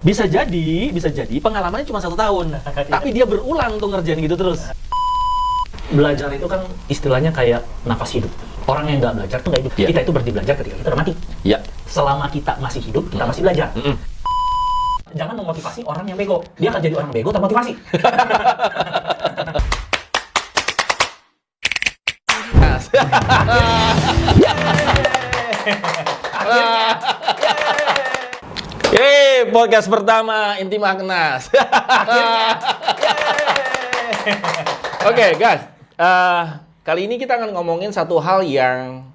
Bisa jadi pengalamannya cuma 1 tahun, tapi dia berulang tuh ngerjain gitu terus. Belajar itu kan istilahnya kayak nafas hidup. Orang yang nggak belajar tuh nggak hidup. Kita itu berarti belajar ketika kita udah mati. Selama kita masih hidup, kita masih belajar. Jangan memotivasi orang yang bego. Dia akan jadi orang bego termotivasi. Podcast pertama Inti Magnas. Oke, guys. Kali ini kita akan ngomongin satu hal yang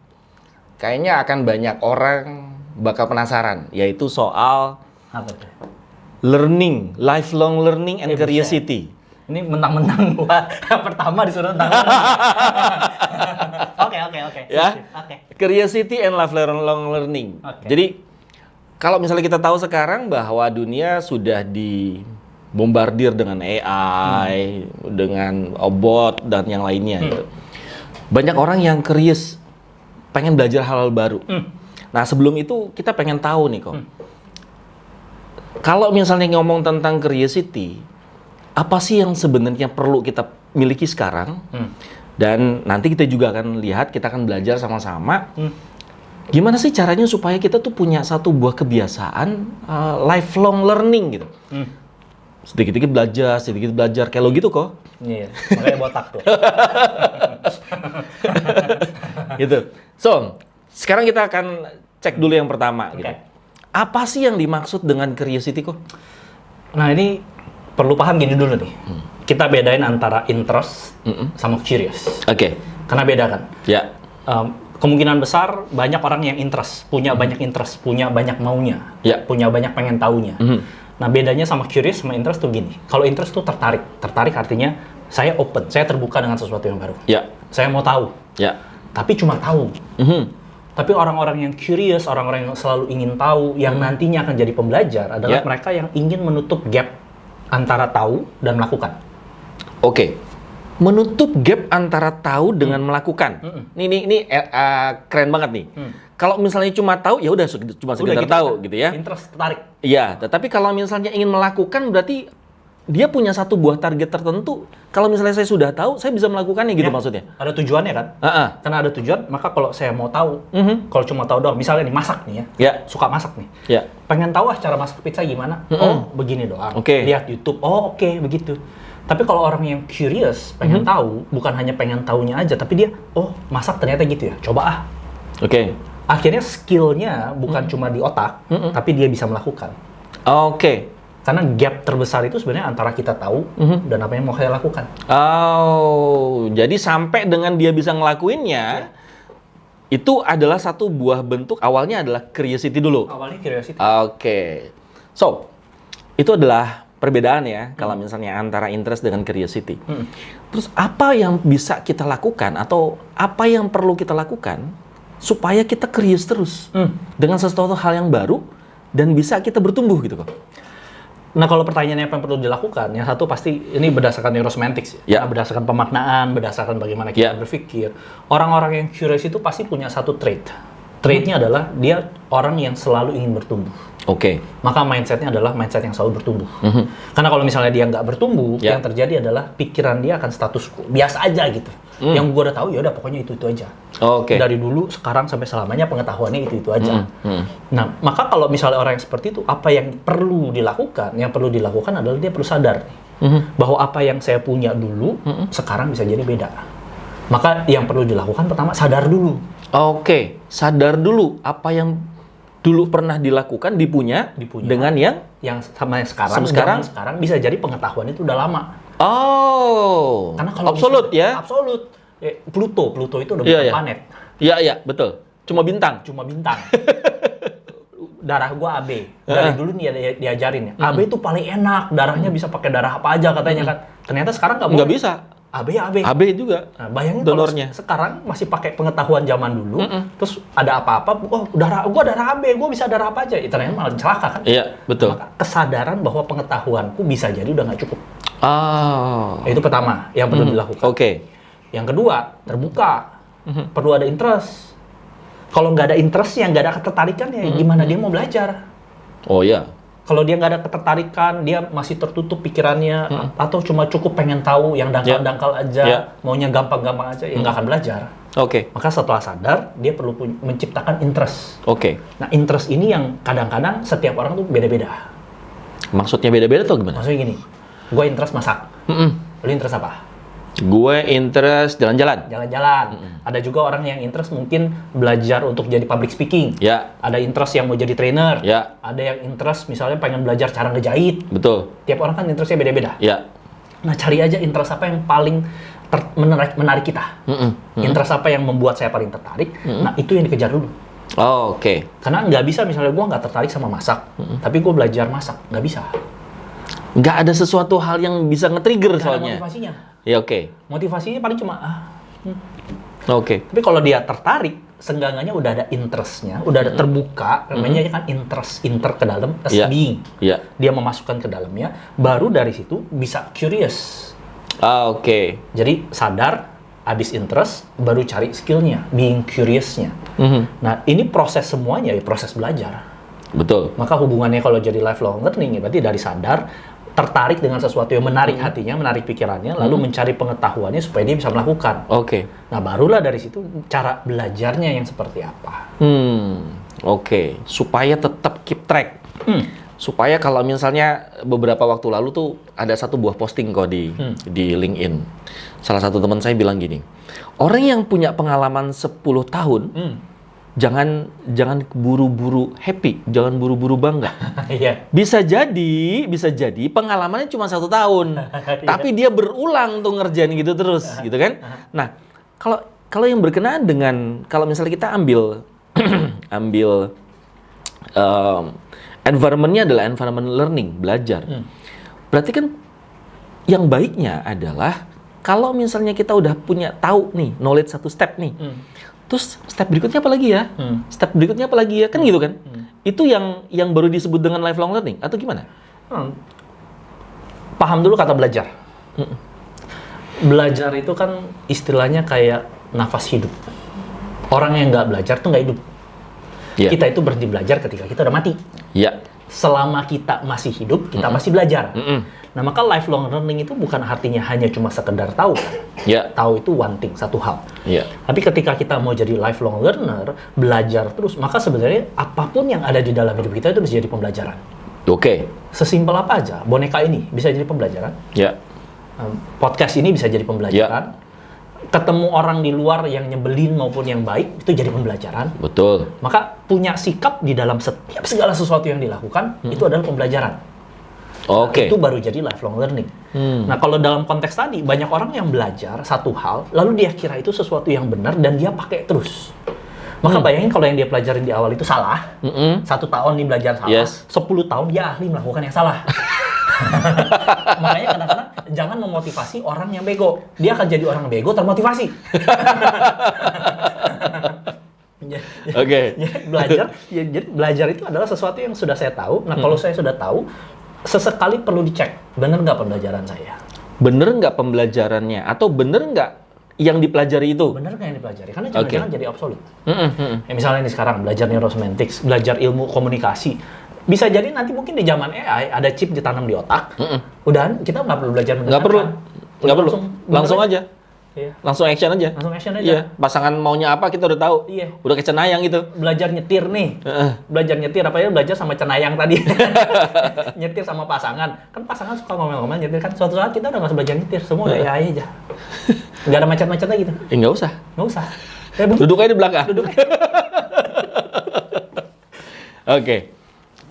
kayaknya akan banyak orang bakal penasaran, yaitu soal learning, lifelong learning and curiosity. Ini mentang-mentang gua pertama disuruh tentang. Oke. Ya. Curiosity and lifelong learning. Jadi kalau misalnya kita tahu sekarang bahwa dunia sudah dibombardir dengan AI, dengan bot dan yang lainnya gitu. Banyak orang yang curious, pengen belajar hal-hal baru. Nah, sebelum itu kita pengen tahu nih kok. Kalau misalnya ngomong tentang curiosity, apa sih yang sebenarnya perlu kita miliki sekarang? Dan nanti kita juga akan lihat, kita akan belajar sama-sama. Gimana sih caranya supaya kita tuh punya satu buah kebiasaan lifelong learning gitu. Sedikit-sedikit belajar, kayak lo gitu kok. Iya, makanya botak tuh. Gitu. So, sekarang kita akan cek dulu yang pertama gitu. Apa sih yang dimaksud dengan curiosity kok? Nah, ini perlu paham gini dulu nih. Kita bedain antara interest sama curious. Karena beda kan? Ya. Kemungkinan besar banyak orang yang interest, punya banyak interest, punya banyak maunya, punya banyak pengen taunya. Nah, bedanya sama curious sama interest tuh gini. Kalau interest tuh tertarik. Tertarik artinya saya open, saya terbuka dengan sesuatu yang baru. Saya mau tahu. Tapi cuma tahu. Tapi orang-orang yang curious, orang-orang yang selalu ingin tahu, yang nantinya akan jadi pembelajar adalah mereka yang ingin menutup gap antara tahu dan melakukan. Menutup gap antara tahu dengan melakukan. Ini keren banget nih. Kalau misalnya cuma tahu, ya udah cuma sekedar gitu tahu kan. gitu ya. Interest, tertarik. Iya, tetapi kalau misalnya ingin melakukan berarti dia punya satu buah target tertentu. Kalau misalnya saya sudah tahu, saya bisa melakukannya gitu maksudnya. Ada tujuannya kan? Karena ada tujuan, maka kalau saya mau tahu, kalau cuma tahu doang, misalnya nih masak nih ya, suka masak nih. Pengen tahu cara masak pizza gimana? Oh, begini doang. Lihat YouTube. Oh, begitu. Tapi kalau orang yang curious, pengen tahu, bukan hanya pengen taunya aja, tapi dia, oh masak ternyata gitu ya, coba ah. Akhirnya skillnya bukan cuma di otak, tapi dia bisa melakukan. Karena gap terbesar itu sebenarnya antara kita tahu dan apa yang mau saya lakukan. Jadi sampai dengan dia bisa ngelakuinnya, itu adalah satu buah bentuk, awalnya adalah curiosity dulu. Awalnya curiosity. So, itu adalah perbedaan ya, kalau misalnya antara interest dengan curiosity. Terus apa yang bisa kita lakukan atau apa yang perlu kita lakukan supaya kita curious terus dengan sesuatu hal yang baru dan bisa kita bertumbuh gitu kok? Nah, kalau pertanyaannya apa yang perlu dilakukan, yang satu pasti ini berdasarkan neurosemantics ya. Berdasarkan pemaknaan, berdasarkan bagaimana kita berpikir. Orang-orang yang curious itu pasti punya satu trait. Traitnya adalah dia orang yang selalu ingin bertumbuh. Maka mindsetnya adalah mindset yang selalu bertumbuh. Karena kalau misalnya dia nggak bertumbuh, yang terjadi adalah pikiran dia akan status quo, biasa aja gitu. Yang gue udah tahu ya udah pokoknya itu aja. Dari dulu, sekarang sampai selamanya pengetahuannya itu aja. Nah, maka kalau misalnya orang yang seperti itu, apa yang perlu dilakukan? Yang perlu dilakukan adalah dia perlu sadar bahwa apa yang saya punya dulu sekarang bisa jadi beda. Maka yang perlu dilakukan pertama sadar dulu. Sadar dulu apa yang dulu pernah dilakukan, dipunya. Dengan yang sama yang sekarang bisa jadi pengetahuan itu udah lama. Karena kalau absolut misalnya, absolut. Pluto itu udah bukan planet. Iya, betul. Cuma bintang. Darah gua AB. Dari dulu nih diajarin ya. AB itu paling enak, darahnya bisa pakai darah apa aja katanya kan. Ternyata sekarang nggak bisa. AB juga. Nah, bayangin donornya. kalau sekarang masih pakai pengetahuan zaman dulu, terus ada apa-apa, gua darah AB, gua bisa darah apa aja. Ternyata malah celaka kan? Iya, betul. Maka kesadaran bahwa pengetahuanku bisa jadi udah nggak cukup. Itu pertama yang perlu dilakukan. Yang kedua, terbuka. Perlu ada interest. Kalau nggak ada interestnya, nggak ada ketertarikan, ya gimana dia mau belajar? Oh iya. Kalau dia nggak ada ketertarikan, dia masih tertutup pikirannya, atau cuma cukup pengen tahu yang dangkal-dangkal aja, maunya gampang-gampang aja, ya nggak akan belajar. Maka setelah sadar, dia perlu menciptakan interest. Nah, interest ini yang kadang-kadang setiap orang tuh beda-beda. Maksudnya beda-beda tuh gimana? Maksudnya gini, gue interest masak. Lu interest apa? Gue interest jalan-jalan. Ada juga orang yang interest mungkin belajar untuk jadi public speaking. Ada interest yang mau jadi trainer. Ada yang interest misalnya pengen belajar cara ngejahit. Betul. Tiap orang kan interestnya beda-beda. Nah, cari aja interest apa yang paling menarik kita. Interest apa yang membuat saya paling tertarik. Nah, itu yang dikejar dulu. Karena nggak bisa misalnya gue nggak tertarik sama masak, tapi gue belajar masak. Nggak bisa. Nggak ada sesuatu hal yang bisa nge-trigger soalnya. Ada motivasinya. Motivasinya paling cuma Tapi kalau dia tertarik, seenggaknya udah ada interestnya, udah ada terbuka, namanya kan inter ke dalam, being. Dia memasukkan ke dalamnya, baru dari situ bisa curious. Jadi sadar, habis interest, baru cari skillnya, being curiousnya. Nah, ini proses semuanya ya proses belajar. Betul. Maka hubungannya kalau jadi lifelong learning, ya berarti dari sadar, tertarik dengan sesuatu yang menarik hatinya, menarik pikirannya, lalu mencari pengetahuannya supaya dia bisa melakukan. Nah, barulah dari situ cara belajarnya yang seperti apa. Supaya tetap keep track. Supaya kalau misalnya beberapa waktu lalu tuh ada satu buah posting kok di LinkedIn. Salah satu teman saya bilang gini, orang yang punya pengalaman 10 tahun, jangan buru-buru happy, jangan buru-buru bangga. Bisa jadi pengalamannya cuma 1 tahun, tapi dia berulang tuh ngerjain gitu terus, gitu kan? Nah, kalau yang berkenaan dengan kalau misalnya kita ambil environment-nya adalah environment learning, belajar. Berarti kan yang baiknya adalah kalau misalnya kita udah tahu nih knowledge 1 step nih. Terus step berikutnya apa lagi ya? Step berikutnya apa lagi ya? Kan gitu kan? Itu yang baru disebut dengan lifelong learning atau gimana? Paham dulu kata belajar. Belajar itu kan istilahnya kayak nafas hidup. Orang yang nggak belajar tuh nggak hidup. Kita itu berhenti belajar ketika kita udah mati. Selama kita masih hidup, kita masih belajar. Nah, maka lifelong learning itu bukan artinya hanya cuma sekedar tahu. Tahu itu one thing, satu hal. Tapi ketika kita mau jadi lifelong learner, belajar terus, maka sebenarnya apapun yang ada di dalam hidup kita itu bisa jadi pembelajaran. Sesimpel apa aja, boneka ini bisa jadi pembelajaran. Podcast ini bisa jadi pembelajaran. Ketemu orang di luar yang nyebelin maupun yang baik, itu jadi pembelajaran. Betul. Maka punya sikap di dalam setiap segala sesuatu yang dilakukan, itu adalah pembelajaran. Itu baru jadi lifelong learning. Nah, kalau dalam konteks tadi, banyak orang yang belajar satu hal, lalu dia kira itu sesuatu yang benar, dan dia pakai terus. Maka bayangin kalau yang dia pelajarin di awal itu salah, 1 tahun dia belajar salah, 10 tahun dia ahli melakukan yang salah. Makanya kadang-kadang jangan memotivasi orang yang bego. Dia akan jadi orang bego termotivasi. Jadi belajar itu adalah sesuatu yang sudah saya tahu. Nah, kalau saya sudah tahu, sesekali perlu dicek, bener nggak pembelajaran saya? Bener nggak pembelajarannya? Atau bener nggak yang dipelajari itu? Bener nggak yang dipelajari? Karena jangan-jangan jadi obsolete. Misalnya nih sekarang, belajar neurosemantics, belajar ilmu komunikasi. Bisa jadi nanti mungkin di zaman AI, ada chip ditanam di otak. Udahan, kita nggak perlu belajar mendengarkan. Nggak perlu. Langsung aja. Langsung action aja. Pasangan maunya apa kita udah tahu. Udah kayak cenayang gitu. Belajar nyetir nih. Belajar nyetir apa ya? Belajar sama cenayang tadi. Nyetir sama pasangan. Kan pasangan suka ngomel-ngomel nyetir kan. Suatu saat kita udah nggak usah belajar nyetir. Semua udah AI aja. Nggak ada macet-macetnya gitu. Nggak usah. Duduk aja di belakang.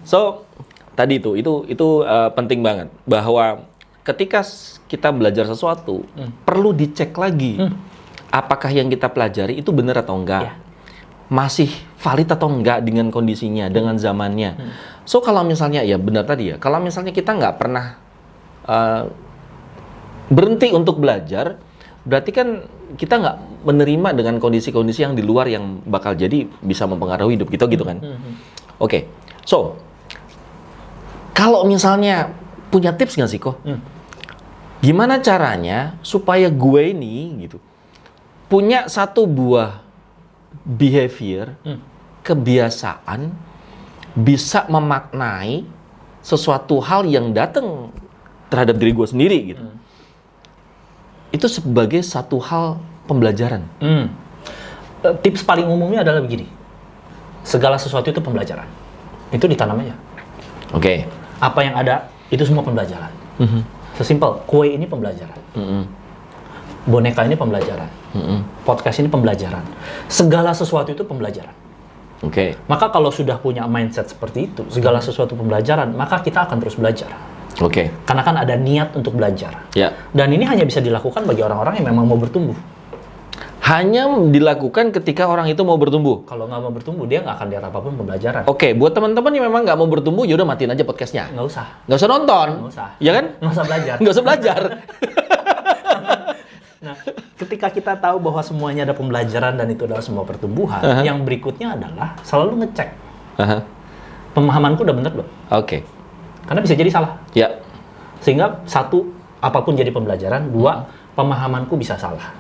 So, tadi itu penting banget bahwa ketika kita belajar sesuatu perlu dicek lagi apakah yang kita pelajari itu benar atau enggak, masih valid atau enggak dengan kondisinya, dengan zamannya. So kalau misalnya ya benar tadi ya, kalau misalnya kita nggak pernah berhenti untuk belajar, berarti kan kita nggak menerima dengan kondisi-kondisi yang di luar yang bakal jadi bisa mempengaruhi hidup kita gitu kan. So kalau misalnya punya tips nggak sih kok? Gimana caranya supaya gue ini gitu punya satu buah behavior, kebiasaan, bisa memaknai sesuatu hal yang datang terhadap diri gue sendiri gitu. Itu sebagai satu hal pembelajaran. Tips paling umumnya adalah begini. Segala sesuatu itu pembelajaran. Itu ditanam aja. Oke. Apa yang ada, itu semua pembelajaran. Sesimpel, kue ini pembelajaran. Boneka ini pembelajaran. Podcast ini pembelajaran. Segala sesuatu itu pembelajaran. Oke. Maka kalau sudah punya mindset seperti itu, segala sesuatu pembelajaran, maka kita akan terus belajar. Oke. Karena kan ada niat untuk belajar. Ya. Dan ini hanya bisa dilakukan bagi orang-orang yang memang mau bertumbuh. Hanya dilakukan ketika orang itu mau bertumbuh. Kalau nggak mau bertumbuh, dia nggak akan lihat apapun pembelajaran. Oke, buat teman-teman yang memang nggak mau bertumbuh, yaudah matiin aja podcastnya. Nggak usah. Nggak usah nonton. Nggak usah. Ya kan? Nggak usah belajar. Nggak usah belajar. Nah, ketika kita tahu bahwa semuanya ada pembelajaran dan itu adalah semua pertumbuhan, yang berikutnya adalah selalu ngecek. Pemahamanku udah bener belum? Oke. Karena bisa jadi salah. Ya. Sehingga satu, apapun jadi pembelajaran. Dua, pemahamanku bisa salah.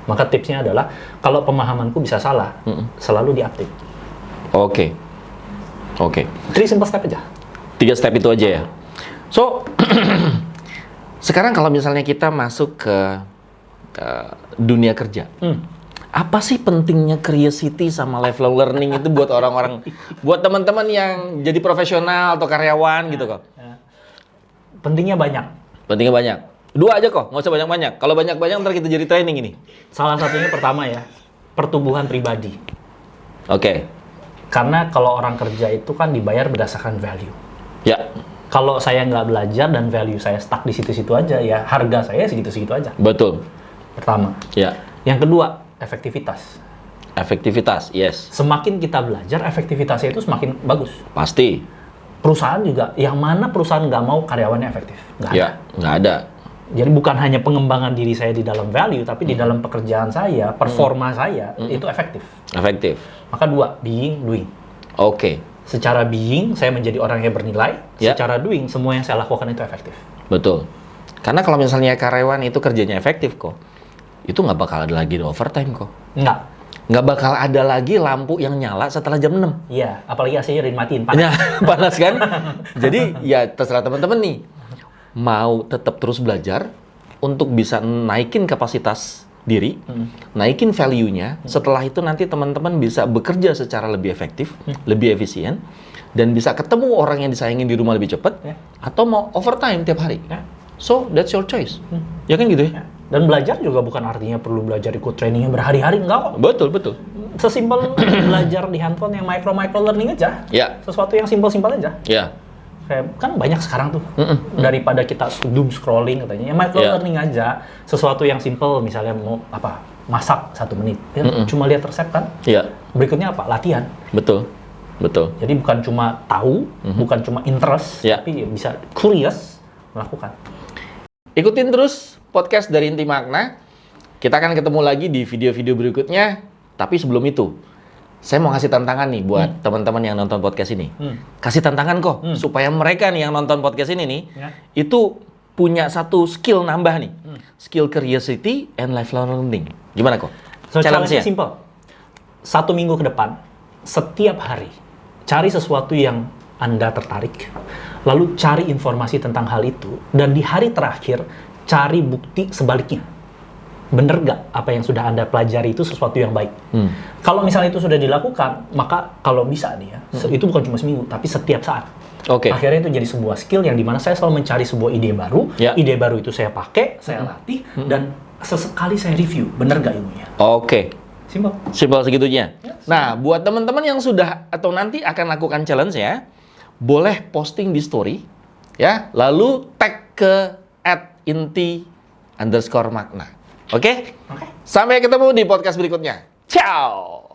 Maka tipsnya adalah, kalau pemahamanku bisa salah, selalu diupdate. Oke. Oke. 3 simple step aja. 3 step itu aja ya. So, sekarang kalau misalnya kita masuk ke dunia kerja, apa sih pentingnya curiosity sama lifelong learning itu buat orang-orang, buat teman-teman yang jadi profesional atau karyawan gitu kok? Pentingnya banyak. Pentingnya banyak. 2 aja kok, nggak usah banyak-banyak. Kalau banyak-banyak ntar kita jadi training ini. Salah satunya pertama ya, pertumbuhan pribadi. Oke. Karena kalau orang kerja itu kan dibayar berdasarkan value. Ya. Kalau saya nggak belajar dan value saya stuck di situ-situ aja, ya harga saya segitu-segitu aja. Betul. Pertama. Ya. Yang kedua, efektivitas. Efektivitas, yes. Semakin kita belajar, efektivitasnya itu semakin bagus. Pasti. Perusahaan juga, yang mana perusahaan nggak mau karyawannya efektif? Nggak ada. Ya, nggak ada. Jadi bukan hanya pengembangan diri saya di dalam value, tapi di dalam pekerjaan saya, performa saya, itu efektif. Efektif. Maka 2, being, doing. Oke. Secara being, saya menjadi orang yang bernilai. Ya. Secara doing, semua yang saya lakukan itu efektif. Betul. Karena kalau misalnya karyawan itu kerjanya efektif kok, itu nggak bakal ada lagi overtime kok. Nggak. Nggak bakal ada lagi lampu yang nyala setelah jam 6. Iya, apalagi AC-nya dimatiin, panas. Ya, panas kan? Jadi ya terserah teman-teman nih. Mau tetap terus belajar untuk bisa naikin kapasitas diri, naikin value-nya. Setelah itu nanti teman-teman bisa bekerja secara lebih efektif, lebih efisien, dan bisa ketemu orang yang disayangin di rumah lebih cepat, atau mau overtime tiap hari. So, that's your choice. Ya kan gitu ya? Dan belajar juga bukan artinya perlu belajar ikut training yang berhari-hari, enggak kok. Betul, betul. Sesimpel belajar di handphone yang micro learning aja. Ya. Sesuatu yang simpel-simpel aja. Ya. Kayak, kan banyak sekarang tuh. Daripada kita doom scrolling katanya. Ya micro learning aja. Sesuatu yang simpel, misalnya mau apa? Masak 1 menit. Ya, cuma lihat resep kan? Iya. Berikutnya apa? Latihan. Betul. Betul. Jadi bukan cuma tahu, bukan cuma interest, tapi bisa curious melakukan. Ikutin terus podcast dari Inti Makna. Kita akan ketemu lagi di video-video berikutnya. Tapi sebelum itu, saya mau kasih tantangan nih buat teman-teman yang nonton podcast ini. Kasih tantangan kok, supaya mereka nih yang nonton podcast ini nih, itu punya satu skill nambah nih. Skill curiosity and lifelong learning. Gimana kok? So, challenge-nya Challenge-nya simple. 1 minggu ke depan, setiap hari, cari sesuatu yang Anda tertarik, lalu cari informasi tentang hal itu, dan di hari terakhir, cari bukti sebaliknya. Bener nggak apa yang sudah Anda pelajari itu sesuatu yang baik? Kalau misalnya itu sudah dilakukan, maka kalau bisa nih ya, itu bukan cuma seminggu, tapi setiap saat. Oke. Akhirnya itu jadi sebuah skill yang dimana saya selalu mencari sebuah ide baru, ide baru itu saya pakai, saya latih, dan sesekali saya review, bener nggak ilmunya? Oke. Simple. Simpel segitunya. Nah, buat teman-teman yang sudah atau nanti akan lakukan challenge ya, boleh posting di story, ya, lalu tag ke @inti_makna. Oke? Sampai ketemu di podcast berikutnya. Ciao!